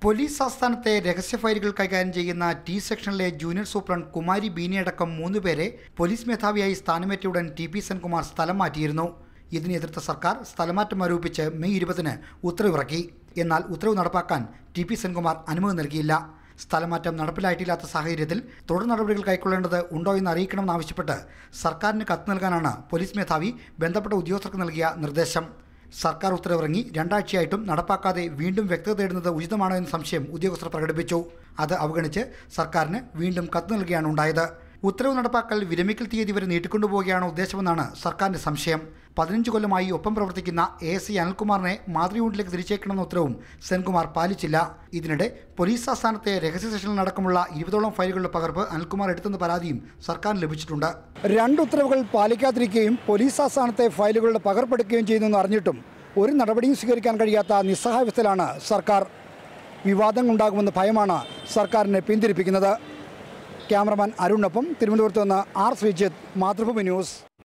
Police ആസ്ഥാനത്തെ രഹസ്യ ഫയലുകൾ കൈകാര്യം ചെയ്യുന്ന ടി സെക്ഷനിലെ ജൂനിയർ സൂപ്രണ്ട് കുമാരി ബീനിയടക്കം 3 പേരെ പോലീസ് മേധാവിയായി സ്ഥാനമേറ്റയുടൻ ടി.പി. സെൻകുമാർ സ്ഥലം മാറ്റിയിരുന്നു. ഇതിനെ എതിർത്ത സർക്കാർ സ്ഥലമാറ്റം ആരോപിച്ച് മെയ് 20-ന് ഉത്തരവിറക്കി. എന്നാൽ ഉത്തരവ് നടപ്പാക്കാൻ ടി.പി. സെൻകുമാർ അനുമതി നൽകിയില്ല. സ്ഥലമാറ്റം നടപ്പിലായിട്ടില്ലാത്ത സാഹചര്യത്തിൽ തുടർ നടപടികൾ കൈക്കൊള്ളേണ്ടത് ഉണ്ടോ എന്ന് അറിയിക്കണമെന്നാവശ്യപ്പെട്ട് സർക്കാരിന് കത്ത് നൽകാനാണ് പോലീസ് മേധാവി ബന്ധപ്പെട്ട ഉദ്യോഗസ്ഥർക്ക് നൽകിയ നിർദ്ദേശം. സർക്കാർ ഉത്തരവിറങ്ങി 2 ആഴ്ചയായിട്ടും നടപ്പാക്കാതെ വീണ്ടും വ്യക്തത തേടുന്നത് ഉചിതമാണോ എന്ന സംശയം ഉദ്യോഗസ്ഥർ പ്രകടിപ്പിച്ചു. അത് അവഗണിച്ച് സർക്കാരിന് വീണ്ടും കത്ത് നൽകുകയാണ് ഉണ്ടായത്. ഉത്തരവ് നടപ്പാക്കൽ വിരമിക്കൽ തീയതി വരെ നീട്ടിക്കൊണ്ടുപോവുകയാണ് ഉദ്ദേശമെന്നാണ് സർക്കാരിന്റെ സംശയം. 15 കൊല്ലമായി ഒപ്പം പ്രവർത്തിക്കുന്ന ASI അനിൽകുമാറിനെ മാതൃയൂണിറ്റിലേക്ക് തിരിച്ചേക്കണമെന്ന ഉത്തരവും സെൻകുമാർ പാലിച്ചില്ല. ഇതിനിടെ പോലീസ് ആസ്ഥാനത്തെ രഹസ്യ സെഷനിലടക്കമുള്ള 20ഓളം ഫയലുകളുടെ പകർപ്പ് അനിൽകുമാർ എടുത്തെന്ന പരാതിയും സർക്കാരിന് ലഭിച്ചിട്ടുണ്ട്. 2 ഉത്തരവുകൾ പാലിക്കാതിരിക്കുകയും പോലീസ് ആസ്ഥാനത്തെ ഫയലുകളുടെ പകർപ്പെടുക്കുകയും ചെയ്യുന്നെന്ന് അറിഞ്ഞിട്ടും ഒരു നടപടിയും സ്വീകരിക്കാൻ കഴിയാത്ത നിസ്സഹായാവസ്ഥയിലാണ് സർക്കാർ. വിവാദങ്ങളുണ്ടാകുമെന്ന ഭയമാണ് സർക്കാരിനെ പിന്തിരിപ്പിക്കുന്നത്. ക്യാമറമാൻ അരുണിനൊപ്പം തിരുവനന്തപുരത്ത് നിന്ന് R. ശ്രീജിത്ത്, മാതൃഭൂമി ന്യൂസ്.